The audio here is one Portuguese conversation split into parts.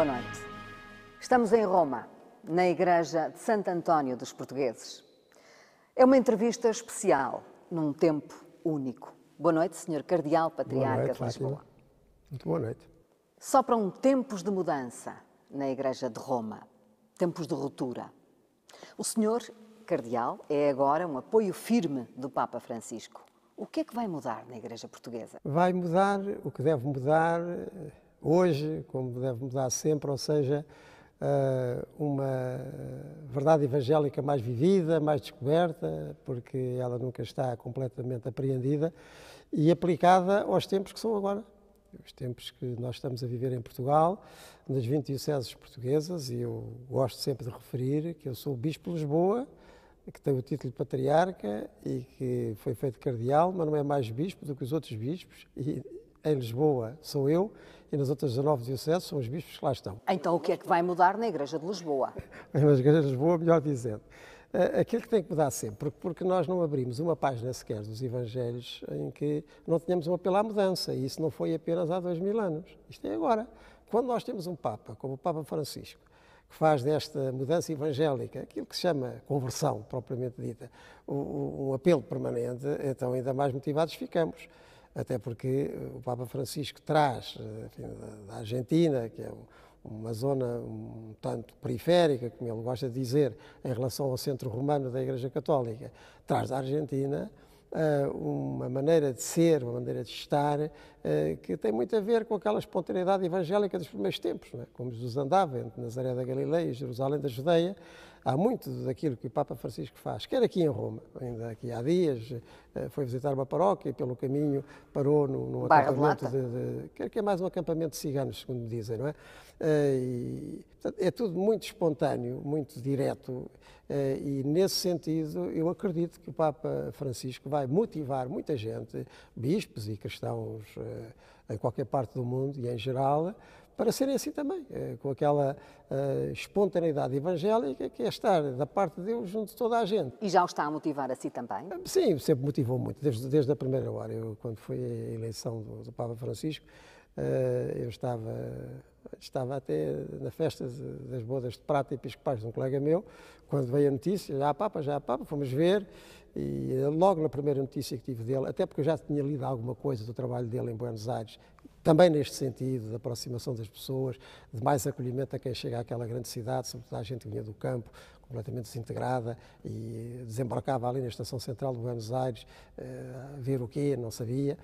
Boa noite. Estamos em Roma, na Igreja de Santo António dos Portugueses. É uma entrevista especial, num tempo único. Boa noite, Sr. Cardeal Patriarca de Lisboa. Muito boa noite. Sopram tempos de mudança na Igreja de Roma, tempos de ruptura. O Sr. Cardeal é agora um apoio firme do Papa Francisco. O que é que vai mudar na Igreja Portuguesa? Vai mudar o que deve mudar hoje, como deve mudar sempre, ou seja, uma verdade evangélica mais vivida, mais descoberta, porque ela nunca está completamente apreendida e aplicada aos tempos que são agora. Os tempos que nós estamos a viver em Portugal, nas 20 dioceses portuguesas, e eu gosto sempre de referir que eu sou o Bispo de Lisboa, que tem o título de patriarca e que foi feito cardeal, mas não é mais bispo do que os outros bispos. E em Lisboa sou eu e nas outras 19 dioceses são os bispos que lá estão. Então o que é que vai mudar na Igreja de Lisboa? Na Igreja de Lisboa, melhor dizendo. Aquilo que tem que mudar sempre, porque nós não abrimos uma página sequer dos Evangelhos em que não tenhamos um apelo à mudança, e isso não foi apenas há 2000 anos. Isto é agora. Quando nós temos um Papa, como o Papa Francisco, que faz desta mudança evangélica, aquilo que se chama conversão, propriamente dita, um apelo permanente, então ainda mais motivados ficamos. Até porque o Papa Francisco traz, enfim, da Argentina, que é uma zona um tanto periférica, como ele gosta de dizer, em relação ao centro romano da Igreja Católica, traz da Argentina uma maneira de ser, uma maneira de estar, que tem muito a ver com aquela espontaneidade evangélica dos primeiros tempos, não é? Como Jesus andava entre Nazaré da Galileia e Jerusalém da Judeia. Há muito daquilo que o Papa Francisco faz, quer aqui em Roma, ainda aqui há dias, foi visitar uma paróquia e pelo caminho parou num acampamento quer que é mais um acampamento de ciganos, segundo me dizem, não é? Portanto, é tudo muito espontâneo, muito direto, e nesse sentido eu acredito que o Papa Francisco vai motivar muita gente, bispos e cristãos em qualquer parte do mundo e em geral, para serem assim também, com aquela espontaneidade evangélica que é estar da parte de Deus junto de toda a gente. E já o está a motivar a si também? Sim, sempre motivou muito, desde a primeira hora. Eu, quando foi a eleição do Papa Francisco, eu estava até na festa das bodas de prata episcopais de um colega meu, quando veio a notícia, já há Papa, fomos ver, e logo na primeira notícia que tive dele, até porque eu já tinha lido alguma coisa do trabalho dele em Buenos Aires, também neste sentido, da aproximação das pessoas, de mais acolhimento a quem chega àquela grande cidade, sobretudo a gente que vinha do campo, completamente desintegrada, e desembarcava ali na estação central de Buenos Aires, a ver o quê, não sabia.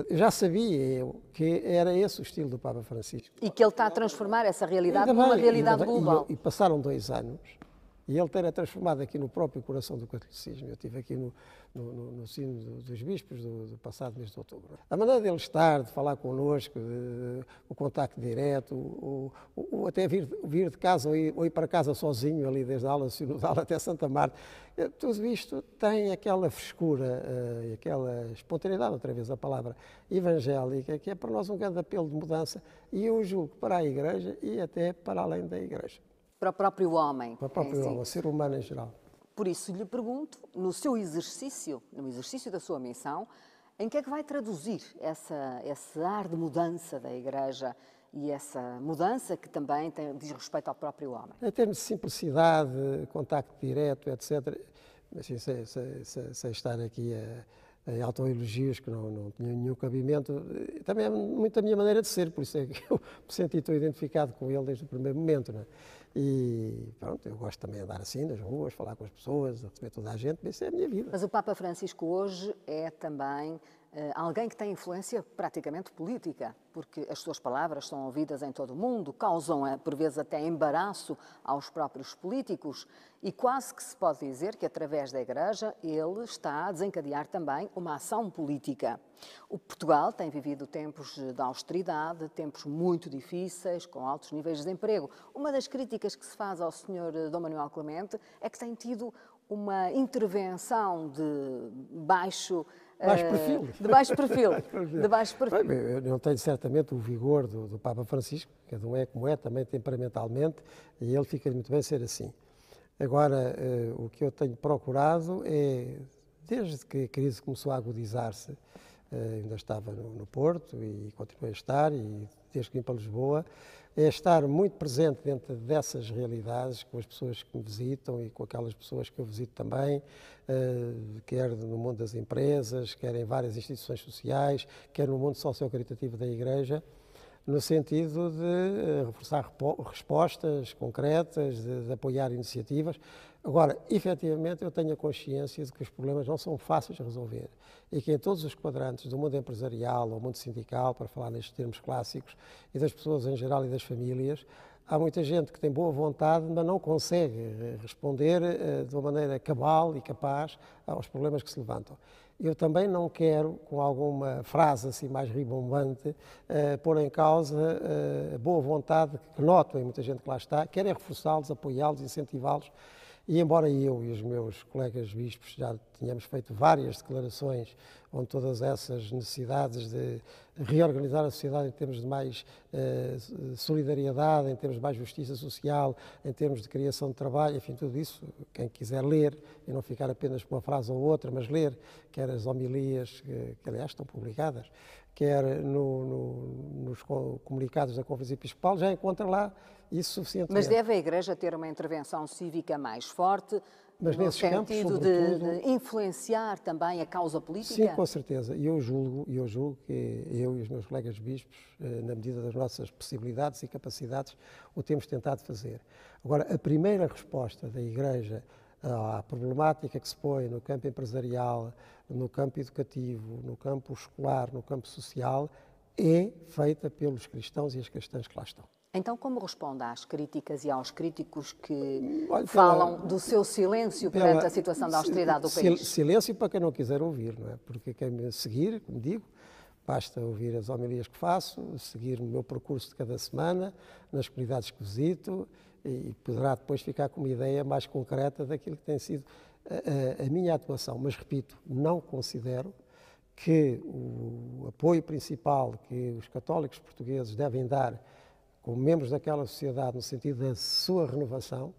Eu já sabia que era esse o estilo do Papa Francisco. E que ele está a transformar essa realidade numa realidade global. E passaram 2 anos, e ele ter transformado aqui no próprio coração do catolicismo. Eu estive aqui no sino dos bispos do passado mês de outubro. A maneira dele estar, de falar connosco, o contacto direto, até vir de casa ou ir para casa sozinho, ali desde a aula sinodal até Santa Marta, tudo isto tem aquela frescura, aquela espontaneidade, outra vez a palavra, evangélica, que é para nós um grande apelo de mudança, e eu julgo para a Igreja e até para além da Igreja. Para o próprio homem. Para o próprio homem, o ser humano em geral. Por isso lhe pergunto, no seu exercício, no exercício da sua missão, em que é que vai traduzir esse ar de mudança da Igreja e essa mudança que também diz respeito ao próprio homem? Em termos de simplicidade, contacto direto, etc., assim, sem estar aqui em autoelogios que não tinham nenhum cabimento, também é muito a minha maneira de ser, por isso é que eu me senti tão identificado com ele desde o primeiro momento, não é? E pronto, eu gosto também de andar assim nas ruas, falar com as pessoas, receber toda a gente, isso é a minha vida. Mas o Papa Francisco hoje é também alguém que tem influência praticamente política, porque as suas palavras são ouvidas em todo o mundo, causam por vezes até embaraço aos próprios políticos e quase que se pode dizer que através da Igreja ele está a desencadear também uma ação política. O Portugal tem vivido tempos de austeridade, tempos muito difíceis, com altos níveis de desemprego. Uma das críticas que se faz ao Sr. Dom Manuel Clemente é que tem tido uma intervenção de baixo perfil. De baixo perfil. De baixo perfil. Bem, eu não tenho certamente o vigor do Papa Francisco, cada um é como é, também temperamentalmente, e ele fica muito bem ser assim. Agora, o que eu tenho procurado é, desde que a crise começou a agudizar-se, ainda estava no Porto e continuei a estar, e desde que vim para Lisboa, é estar muito presente dentro dessas realidades, com as pessoas que me visitam e com aquelas pessoas que eu visito também, quer no mundo das empresas, quer em várias instituições sociais, quer no mundo socio-caritativo da Igreja, no sentido de reforçar respostas concretas, de apoiar iniciativas. Agora, efetivamente, eu tenho a consciência de que os problemas não são fáceis de resolver e que em todos os quadrantes do mundo empresarial ou mundo sindical, para falar nestes termos clássicos, e das pessoas em geral e das famílias, há muita gente que tem boa vontade, mas não consegue responder de uma maneira cabal e capaz aos problemas que se levantam. Eu também não quero, com alguma frase assim mais ribombante, pôr em causa a boa vontade que noto em muita gente que lá está, quero é reforçá-los, apoiá-los, incentivá-los. E embora eu e os meus colegas bispos já tínhamos feito várias declarações onde todas essas necessidades de reorganizar a sociedade em termos de mais solidariedade, em termos de mais justiça social, em termos de criação de trabalho, enfim, tudo isso, quem quiser ler e não ficar apenas com uma frase ou outra, mas ler, quer as homilias, que aliás estão publicadas, quer nos comunicados da Conferência Episcopal, já encontra lá isso suficientemente. Mas deve a Igreja ter uma intervenção cívica mais forte, mas no sentido de influenciar também a causa política? Sim, com certeza. E eu julgo que eu e os meus colegas bispos, na medida das nossas possibilidades e capacidades, o temos tentado fazer. Agora, a primeira resposta da Igreja à problemática que se põe no campo empresarial, no campo educativo, no campo escolar, no campo social, é feita pelos cristãos e as cristãs que lá estão. Então, como responde às críticas e aos críticos que falam do seu silêncio perante a situação da austeridade do país? Silêncio para quem não quiser ouvir, não é? Porque quem me seguir, como digo, basta ouvir as homilias que faço, seguir o meu percurso de cada semana, nas comunidades que visito, e poderá depois ficar com uma ideia mais concreta daquilo que tem sido a minha atuação. Mas, repito, não considero que o apoio principal que os católicos portugueses devem dar como membros daquela sociedade, no sentido da sua renovação,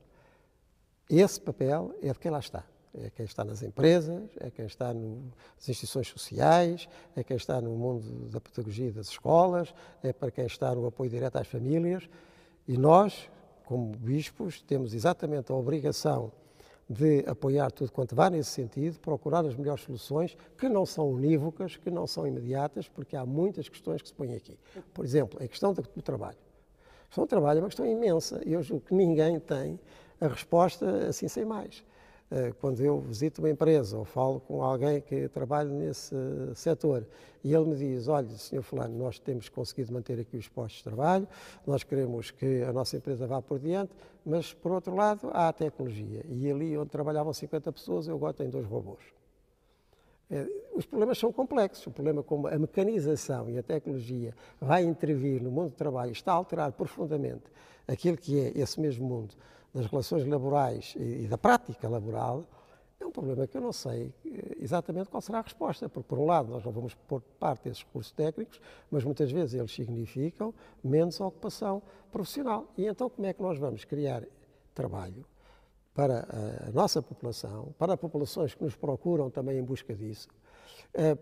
esse papel é de quem lá está. É quem está nas empresas, é quem está nas instituições sociais, é quem está no mundo da pedagogia das escolas, é para quem está no apoio direto às famílias. E nós, como bispos, temos exatamente a obrigação de apoiar tudo quanto vá nesse sentido, procurar as melhores soluções, que não são unívocas, que não são imediatas, porque há muitas questões que se põem aqui. Por exemplo, a questão do trabalho. A questão do trabalho é uma questão imensa e eu julgo que ninguém tem a resposta assim sem mais. Quando eu visito uma empresa ou falo com alguém que trabalha nesse setor e ele me diz, olha, Sr. Fulano, nós temos conseguido manter aqui os postos de trabalho, nós queremos que a nossa empresa vá por diante, mas, por outro lado, há a tecnologia. E ali onde trabalhavam 50 pessoas, eu agora tenho 2 robôs. Os problemas são complexos. O problema como a mecanização e a tecnologia vai intervir no mundo do trabalho, está a alterar profundamente aquilo que é esse mesmo mundo das relações laborais e da prática laboral, é um problema que eu não sei exatamente qual será a resposta, porque, por um lado, nós não vamos pôr parte desses recursos técnicos, mas muitas vezes eles significam menos ocupação profissional. E então como é que nós vamos criar trabalho para a nossa população, para populações que nos procuram também em busca disso,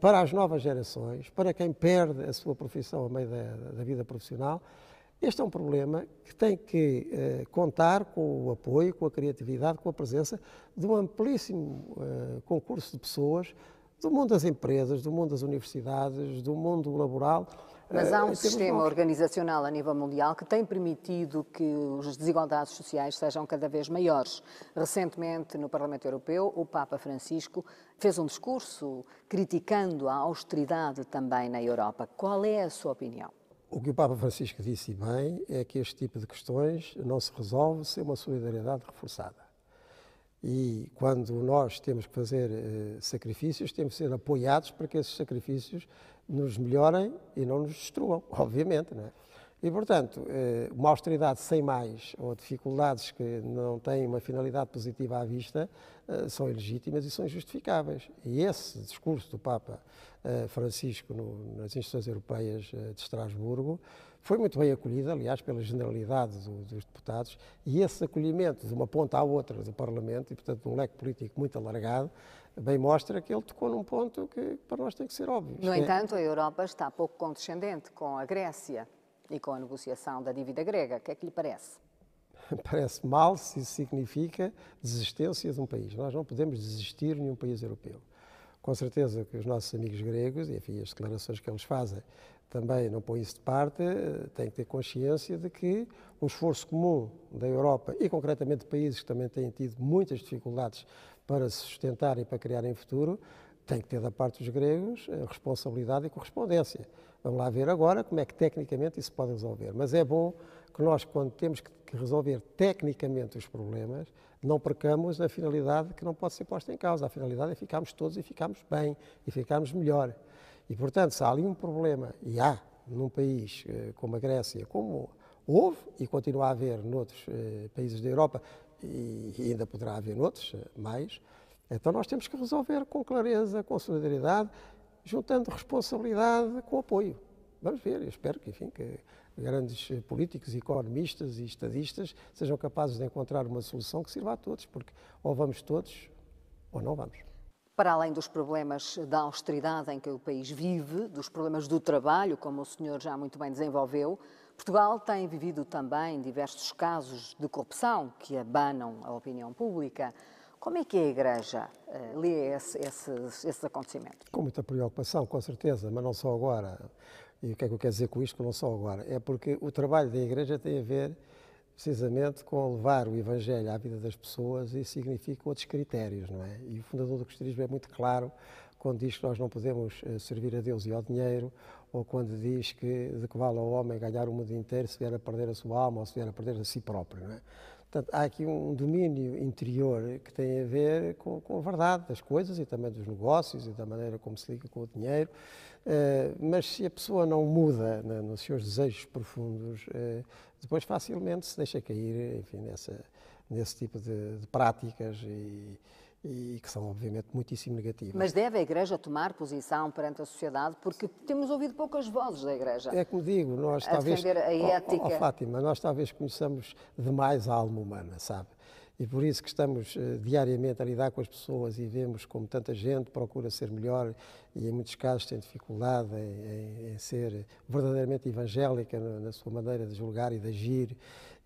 para as novas gerações, para quem perde a sua profissão a meio da vida profissional? Este é um problema que tem que contar com o apoio, com a criatividade, com a presença de um amplíssimo concurso de pessoas do mundo das empresas, do mundo das universidades, do mundo laboral. Mas há um sistema organizacional a nível mundial que tem permitido que as desigualdades sociais sejam cada vez maiores. Recentemente, no Parlamento Europeu, o Papa Francisco fez um discurso criticando a austeridade também na Europa. Qual é a sua opinião? O que o Papa Francisco disse bem é que este tipo de questões não se resolve sem uma solidariedade reforçada. E quando nós temos que fazer sacrifícios, temos que ser apoiados para que esses sacrifícios nos melhorem e não nos destruam, obviamente, não é? E, portanto, uma austeridade sem mais ou dificuldades que não têm uma finalidade positiva à vista são ilegítimas e são injustificáveis. E esse discurso do Papa Francisco nas instituições europeias de Estrasburgo foi muito bem acolhido, aliás, pela generalidade dos deputados, e esse acolhimento de uma ponta à outra do Parlamento, e, portanto, de um leque político muito alargado, bem mostra que ele tocou num ponto que para nós tem que ser óbvio. No entanto, a Europa está pouco condescendente com a Grécia. e com a negociação da dívida grega. O que é que lhe parece? Parece mal se isso significa desistência de um país. Nós não podemos desistir de nenhum país europeu. Com certeza que os nossos amigos gregos, e enfim, as declarações que eles fazem, também não põem isso de parte, têm que ter consciência de que um esforço comum da Europa e concretamente de países que também têm tido muitas dificuldades para se sustentar e para criarem futuro, tem que ter da parte dos gregos responsabilidade e correspondência. Vamos lá ver agora como é que tecnicamente isso pode resolver. Mas é bom que nós, quando temos que resolver tecnicamente os problemas, não percamos a finalidade que não pode ser posta em causa. A finalidade é ficarmos todos e ficarmos bem e ficarmos melhor. E, portanto, se há ali um problema, e há num país como a Grécia, como houve e continua a haver noutros países da Europa, e ainda poderá haver noutros mais, então nós temos que resolver com clareza, com solidariedade, juntando responsabilidade com apoio. Vamos ver, eu espero que, enfim, que grandes políticos, economistas e estadistas sejam capazes de encontrar uma solução que sirva a todos, porque ou vamos todos ou não vamos. Para além dos problemas da austeridade em que o país vive, dos problemas do trabalho, como o senhor já muito bem desenvolveu, Portugal tem vivido também diversos casos de corrupção que abanam a opinião pública. Como é que a Igreja lê esses acontecimentos? Com muita preocupação, com certeza, mas não só agora. E o que é que eu quero dizer com isto? Não só agora. É porque o trabalho da Igreja tem a ver precisamente com levar o Evangelho à vida das pessoas e significa outros critérios, não é? E o fundador do cristianismo é muito claro quando diz que nós não podemos servir a Deus e ao dinheiro, ou quando diz que de que vale ao homem ganhar o mundo inteiro se vier a perder a sua alma ou se vier a perder a si próprio, não é? Portanto, há aqui um domínio interior que tem a ver com a verdade das coisas e também dos negócios e da maneira como se liga com o dinheiro, mas se a pessoa não muda nos seus desejos profundos, depois facilmente se deixa cair, enfim, nesse tipo de práticas e que são, obviamente, muitíssimo negativas. Mas deve a Igreja tomar posição perante a sociedade? Porque temos ouvido poucas vozes da Igreja. É como digo, nós a talvez... defender a ética. Fátima, nós talvez conheçamos demais a alma humana, sabe? E por isso que estamos diariamente a lidar com as pessoas e vemos como tanta gente procura ser melhor e em muitos casos tem dificuldade em ser verdadeiramente evangélica na sua maneira de julgar e de agir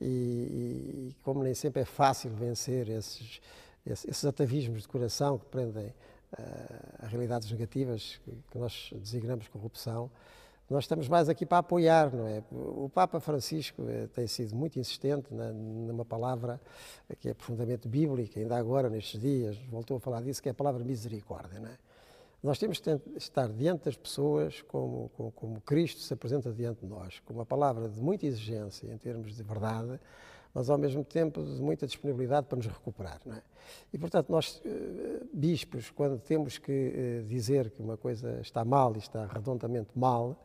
e como nem sempre é fácil vencer esses atavismos de coração que prendem a realidades negativas que nós designamos corrupção. Nós estamos mais aqui para apoiar, não é? O Papa Francisco tem sido muito insistente numa palavra que é profundamente bíblica, ainda agora, nestes dias, voltou a falar disso, que é a palavra misericórdia, não é? Nós temos que estar diante das pessoas como Cristo se apresenta diante de nós, com uma palavra de muita exigência em termos de verdade, mas ao mesmo tempo de muita disponibilidade para nos recuperar, não é? E, portanto, nós, bispos, quando temos que dizer que uma coisa está mal e está redondamente mal,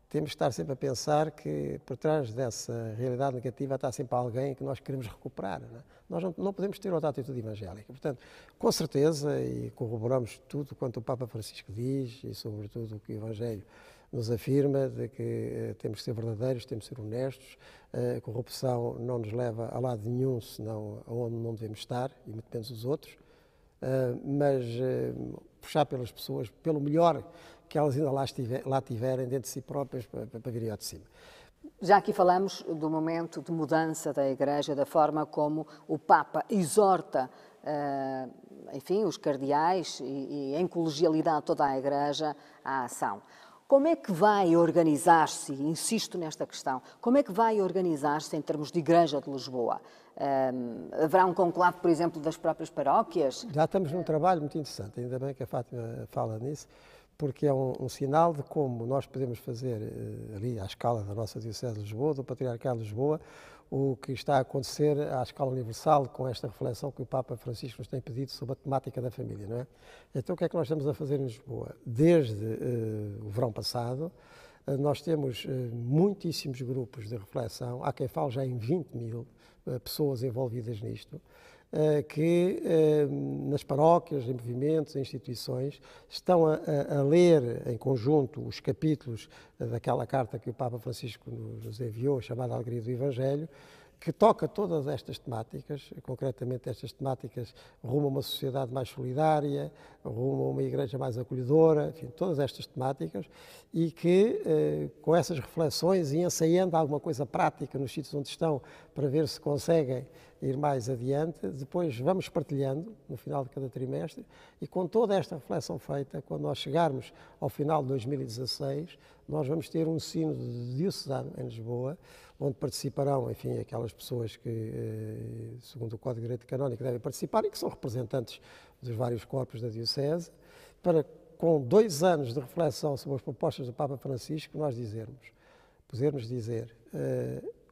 temos que estar sempre a pensar que por trás dessa realidade negativa está sempre alguém que nós queremos recuperar, não é? Nós não podemos ter outra atitude evangélica. Portanto, com certeza, e corroboramos tudo quanto o Papa Francisco diz e sobretudo o que o Evangelho nos afirma de que temos que ser verdadeiros, temos que ser honestos, a corrupção não nos leva a lado nenhum, senão aonde não devemos estar, e muito menos os outros, mas puxar pelas pessoas, pelo melhor que elas ainda lá tiverem dentro de si próprias para virem ao de cima. Já aqui falamos do momento de mudança da Igreja, da forma como o Papa exorta, enfim, os cardeais e em colegialidade toda a Igreja à ação. Como é que vai organizar-se, insisto nesta questão, como é que vai organizar-se em termos de Igreja de Lisboa? Haverá um conclave, por exemplo, das próprias paróquias? Já estamos num trabalho muito interessante, ainda bem que a Fátima fala nisso, porque é um sinal de como nós podemos fazer ali à escala da nossa Diocese de Lisboa, do Patriarcado de Lisboa, o que está a acontecer à escala universal com esta reflexão que o Papa Francisco nos tem pedido sobre a temática da família, não é? Então o que é que nós estamos a fazer em Lisboa? Desde o verão passado, nós temos muitíssimos grupos de reflexão, há quem fale já em 20 mil pessoas envolvidas nisto, que nas paróquias, em movimentos, em instituições, estão a ler em conjunto os capítulos daquela carta que o Papa Francisco nos enviou, chamada Alegria do Evangelho, que toca todas estas temáticas, concretamente estas temáticas rumo a uma sociedade mais solidária, rumo a uma igreja mais acolhedora, enfim, todas estas temáticas, e que com essas reflexões e ensaiando alguma coisa prática nos sítios onde estão, para ver se conseguem ir mais adiante, depois vamos partilhando no final de cada trimestre, e com toda esta reflexão feita, quando nós chegarmos ao final de 2016, nós vamos ter um sínodo diocesano em Lisboa, onde participarão, enfim, aquelas pessoas que, segundo o Código de Direito Canónico, devem participar e que são representantes dos vários corpos da Diocese, para, com 2 anos de reflexão sobre as propostas do Papa Francisco, nós podermos dizer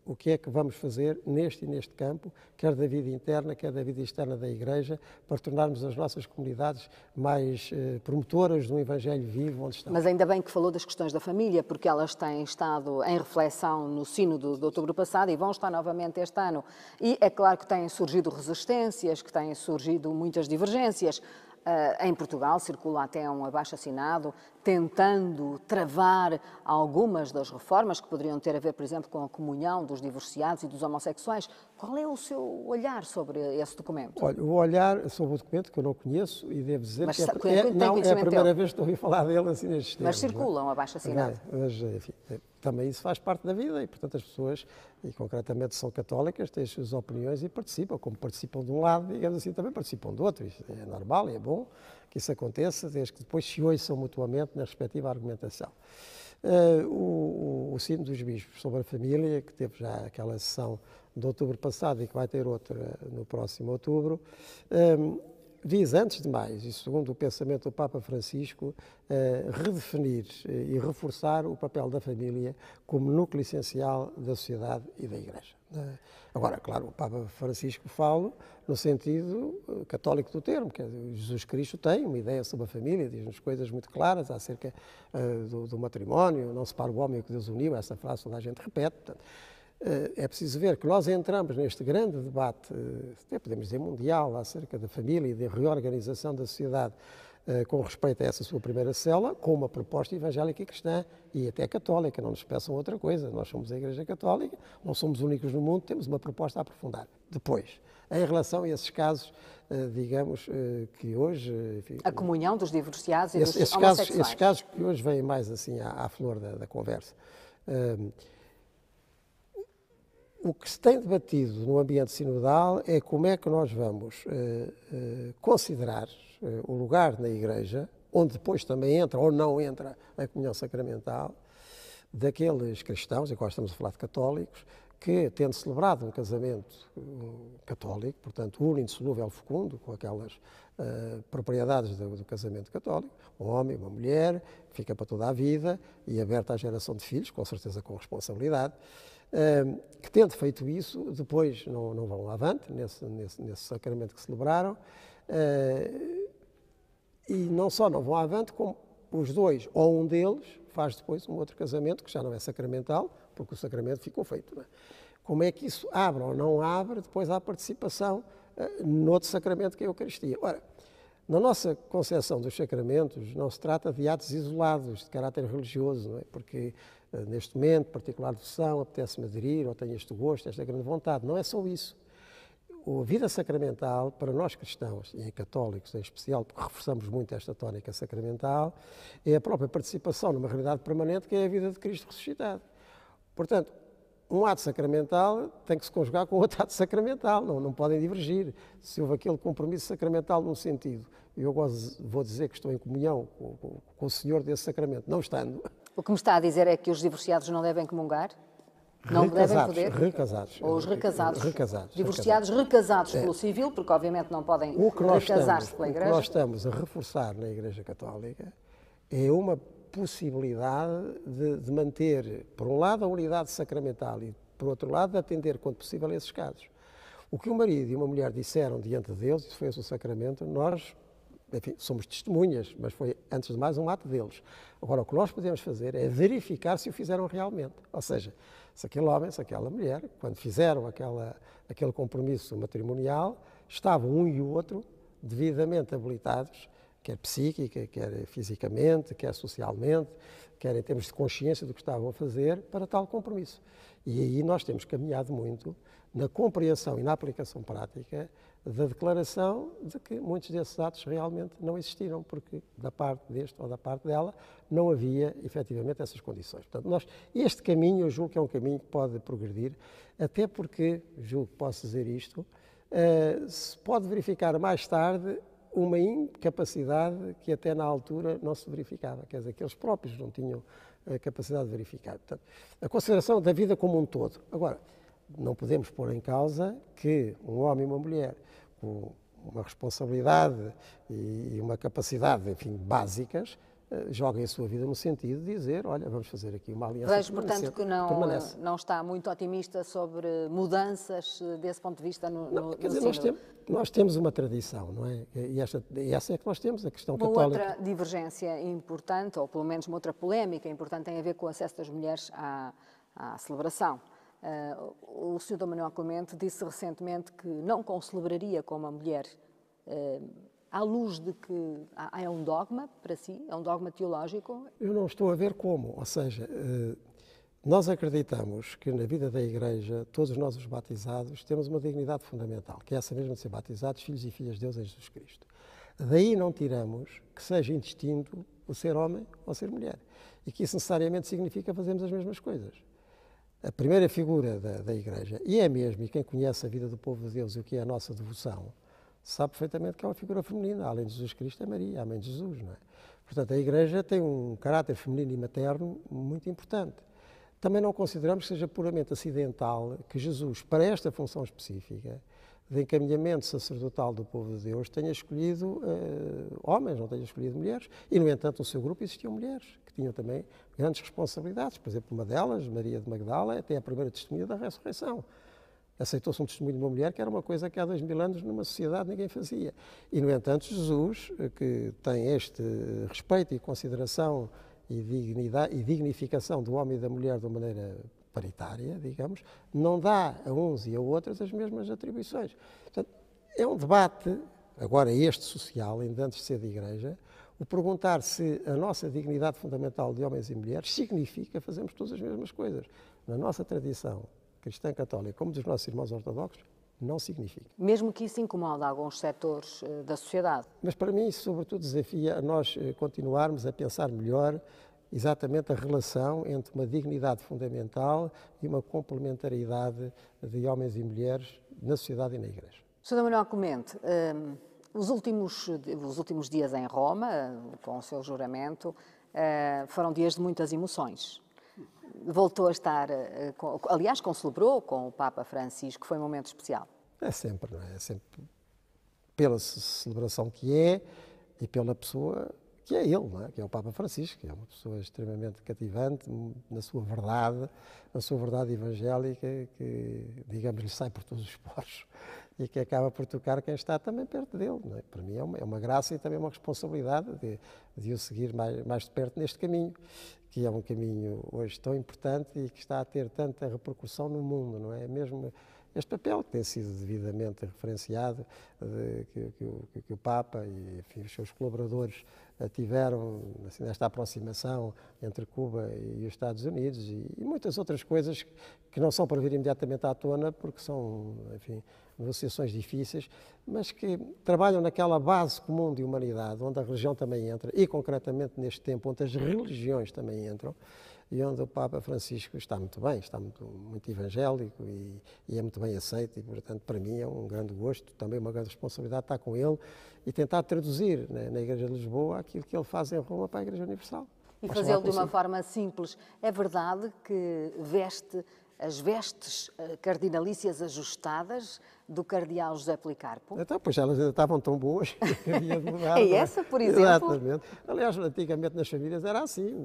o que é que vamos fazer neste e neste campo, quer da vida interna, quer da vida externa da Igreja, para tornarmos as nossas comunidades mais promotoras de um Evangelho vivo onde estão. Mas ainda bem que falou das questões da família, porque elas têm estado em reflexão no Sínodo de outubro passado e vão estar novamente este ano. E é claro que têm surgido resistências, que têm surgido muitas divergências. Em Portugal circula até um abaixo-assinado tentando travar algumas das reformas que poderiam ter a ver, por exemplo, com a comunhão dos divorciados e dos homossexuais. Qual é o seu olhar sobre esse documento? Olha, o olhar sobre o documento, que eu não conheço, e devo dizer que não é a primeira vez que estou a ouvir falar dele assim nestes termos. Mas circula um abaixo-assinado. Mas, enfim, também isso faz parte da vida e, portanto, as pessoas, e concretamente são católicas, têm as suas opiniões e participam. Como participam de um lado, digamos assim, também participam do outro. Isso é normal e é bom que isso aconteça, desde que depois se ouçam mutuamente na respectiva argumentação. O Sínodo dos Bispos sobre a família, que teve já aquela sessão de outubro passado e que vai ter outra no próximo outubro, diz, antes de mais, e segundo o pensamento do Papa Francisco, redefinir e reforçar o papel da família como núcleo essencial da sociedade e da Igreja. Agora, claro, o Papa Francisco fala no sentido católico do termo, que Jesus Cristo tem uma ideia sobre a família, diz-nos coisas muito claras acerca do matrimónio, não separa o homem que Deus uniu, essa frase toda a gente repete. Portanto, é preciso ver que nós entramos neste grande debate, até podemos dizer mundial, acerca da família e da reorganização da sociedade com respeito a essa sua primeira célula, com uma proposta evangélica e cristã e até católica. Não nos peçam outra coisa, nós somos a Igreja Católica, não somos únicos no mundo, temos uma proposta a aprofundar. Depois, em relação a esses casos, digamos que hoje... Enfim, a comunhão dos divorciados e dos homossexuais. Esses casos que hoje vêm mais assim à flor da conversa. O que se tem debatido no ambiente sinodal é como é que nós vamos considerar o lugar na Igreja, onde depois também entra ou não entra a comunhão sacramental, daqueles cristãos, e agora estamos a falar de católicos, que, tendo celebrado um casamento católico, portanto, uno, indissolúvel, fecundo, com aquelas propriedades do casamento católico, um homem, uma mulher, fica para toda a vida e aberta à geração de filhos, com certeza com responsabilidade, que tendo feito isso, depois não vão avante nesse sacramento que celebraram, e não só não vão avante, como os dois, ou um deles, faz depois um outro casamento, que já não é sacramental, porque o sacramento ficou feito. Não é? Como é que isso abre ou não abre depois à participação noutro sacramento que é a Eucaristia? Ora, na nossa concepção dos sacramentos, não se trata de atos isolados, de caráter religioso, não é? Porque neste momento, particular devoção, apetece-me aderir, ou tenho este gosto, esta grande vontade. Não é só isso. A vida sacramental, para nós cristãos, e católicos em especial, porque reforçamos muito esta tónica sacramental, é a própria participação numa realidade permanente que é a vida de Cristo ressuscitado. Portanto, um ato sacramental tem que se conjugar com outro ato sacramental, não podem divergir. Se houve aquele compromisso sacramental num sentido, e eu vou dizer que estou em comunhão com o Senhor desse sacramento, não estando... O que me está a dizer é que os divorciados não devem comungar? Não devem poder? Recasados. Ou os recasados? Recasados. Divorciados recasados pelo civil, porque obviamente não podem recasar-se pela Igreja. O que nós estamos a reforçar na Igreja Católica é uma possibilidade de manter, por um lado, a unidade sacramental e, por outro lado, de atender, quando possível, a esses casos. O que um marido e uma mulher disseram diante de Deus, isso foi o seu sacramento, nós, enfim, somos testemunhas, mas foi, antes de mais, um ato deles. Agora, o que nós podemos fazer é verificar se o fizeram realmente. Ou seja, se aquele homem, se aquela mulher, quando fizeram aquele compromisso matrimonial, estavam um e o outro devidamente habilitados, quer psíquica, quer fisicamente, quer socialmente, quer em termos de consciência do que estavam a fazer, para tal compromisso. E aí nós temos caminhado muito na compreensão e na aplicação prática da declaração de que muitos desses atos realmente não existiram, porque da parte deste ou da parte dela não havia efetivamente essas condições. Portanto, este caminho, eu julgo que é um caminho que pode progredir, até porque, julgo que posso dizer isto, se pode verificar mais tarde uma incapacidade que até na altura não se verificava, quer dizer, que eles próprios não tinham a capacidade de verificar. Portanto, a consideração da vida como um todo. Agora, não podemos pôr em causa que um homem e uma mulher com uma responsabilidade e uma capacidade, enfim, básicas, joguem a sua vida no sentido de dizer, olha, vamos fazer aqui uma aliança. Vejo, portanto, que não está muito otimista sobre mudanças desse ponto de vista no quer dizer, nós temos uma tradição, não é? E essa é que nós temos, a questão católica. Uma outra divergência importante, ou pelo menos uma outra polémica importante, tem a ver com o acesso das mulheres à celebração. O Sr. D. Manuel Clemente disse recentemente que não concelebraria com uma mulher à luz de que é um dogma para si, é um dogma teológico? Eu não estou a ver como, ou seja, nós acreditamos que na vida da Igreja, todos nós os batizados, temos uma dignidade fundamental, que é essa mesma de ser batizados, filhos e filhas de Deus em Jesus Cristo. Daí não tiramos que seja indistinto o ser homem ou ser mulher, e que isso necessariamente significa fazermos as mesmas coisas. A primeira figura da Igreja, e é mesmo, e quem conhece a vida do povo de Deus e o que é a nossa devoção, sabe perfeitamente que é uma figura feminina, além de Jesus Cristo é Maria, a mãe de Jesus, não é? Portanto, a Igreja tem um caráter feminino e materno muito importante. Também não consideramos que seja puramente acidental que Jesus, para esta função específica de encaminhamento sacerdotal do povo de Deus, tenha escolhido homens, não tenha escolhido mulheres, e, no entanto, no seu grupo existiam mulheres, que tinham também grandes responsabilidades. Por exemplo, uma delas, Maria de Magdala, é até a primeira testemunha da ressurreição. Aceitou-se um testemunho de uma mulher, que era uma coisa que há 2000 anos numa sociedade ninguém fazia. E, no entanto, Jesus, que tem este respeito e consideração e dignificação do homem e da mulher de uma maneira paritária, digamos, não dá a uns e a outras as mesmas atribuições. Portanto, é um debate, agora este social, ainda antes de ser de Igreja, o perguntar se a nossa dignidade fundamental de homens e mulheres significa fazermos todas as mesmas coisas. Na nossa tradição cristã católica, como dos nossos irmãos ortodoxos, não significa. Mesmo que isso incomode alguns setores da sociedade. Mas para mim isso sobretudo desafia a nós continuarmos a pensar melhor exatamente a relação entre uma dignidade fundamental e uma complementariedade de homens e mulheres na sociedade e na Igreja. Sr. D. Manuel Clemente, os últimos dias em Roma, com o seu juramento, foram dias de muitas emoções. Voltou a estar, aliás, concelebrou com o Papa Francisco, foi um momento especial. É sempre, não é? É sempre pela celebração que é e pela pessoa que é ele, não é? Que é o Papa Francisco, que é uma pessoa extremamente cativante na sua verdade evangélica, que, digamos, lhe sai por todos os poros e que acaba por tocar quem está também perto dele. Não é? Para mim é uma graça e também uma responsabilidade de o seguir mais de perto neste caminho, que é um caminho hoje tão importante e que está a ter tanta repercussão no mundo, não é? Mesmo este papel que tem sido devidamente referenciado, que o Papa e enfim, os seus colaboradores tiveram assim, nesta aproximação entre Cuba e os Estados Unidos e muitas outras coisas que não são para vir imediatamente à tona, porque são, enfim, negociações difíceis, mas que trabalham naquela base comum de humanidade, onde a religião também entra, e concretamente neste tempo, onde as religiões também entram, e onde o Papa Francisco está muito bem, está muito evangélico e é muito bem aceito, e portanto para mim é um grande gosto, também uma grande responsabilidade estar com ele e tentar traduzir na Igreja de Lisboa aquilo que ele faz em Roma para a Igreja Universal. E fazê-lo de uma forma simples. É verdade que veste as vestes cardinalícias ajustadas do cardeal José Policarpo? Então, pois elas ainda estavam tão boas que havia de mudar. É essa, por exemplo? Exatamente. Aliás, antigamente nas famílias era assim,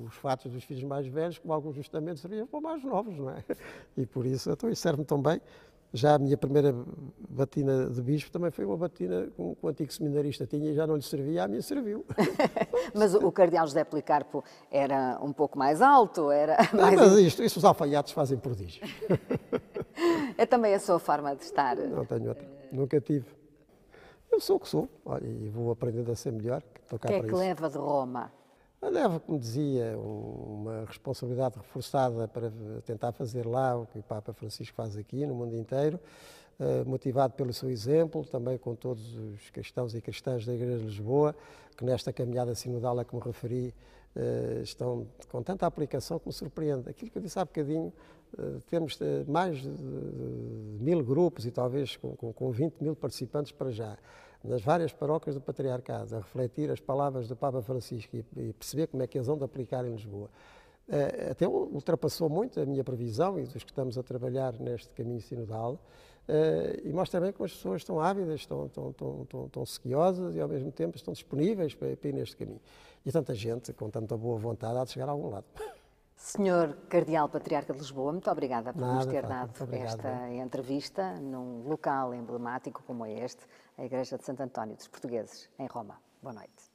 os fatos dos filhos mais velhos, com alguns ajustamentos, serviam para os mais novos, não é? E por isso, então isso serve-me tão bem. Já a minha primeira batina de bispo também foi uma batina que o antigo seminarista tinha e já não lhe servia, a minha serviu. Mas o cardeal José Policarpo era um pouco mais alto, era mais... Mas isso os alfaiates fazem prodígios. É também a sua forma de estar? Não tenho outra, nunca tive. Eu sou o que sou, olha, e vou aprendendo a ser melhor. O que é que leva de Roma? Leva, como dizia, uma responsabilidade reforçada para tentar fazer lá o que o Papa Francisco faz aqui, no mundo inteiro, motivado pelo seu exemplo, também com todos os cristãos e cristãs da Igreja de Lisboa, que nesta caminhada sinodal a que me referi, estão com tanta aplicação que me surpreende. Aquilo que eu disse há bocadinho, temos mais de 1000 grupos e talvez com 20.000 participantes para já, nas várias paróquias do Patriarcado, a refletir as palavras do Papa Francisco e perceber como é que as vão de aplicar em Lisboa. Até ultrapassou muito a minha previsão e dos que estamos a trabalhar neste caminho sinodal, e mostra bem como as pessoas estão ávidas, estão sequiosas e ao mesmo tempo estão disponíveis para ir neste caminho. E tanta gente, com tanta boa vontade, há de chegar a algum lado. Senhor Cardeal Patriarca de Lisboa, muito obrigada por nos ter Fátima, dado esta entrevista num local emblemático como é este, a Igreja de Santo António dos Portugueses, em Roma. Boa noite.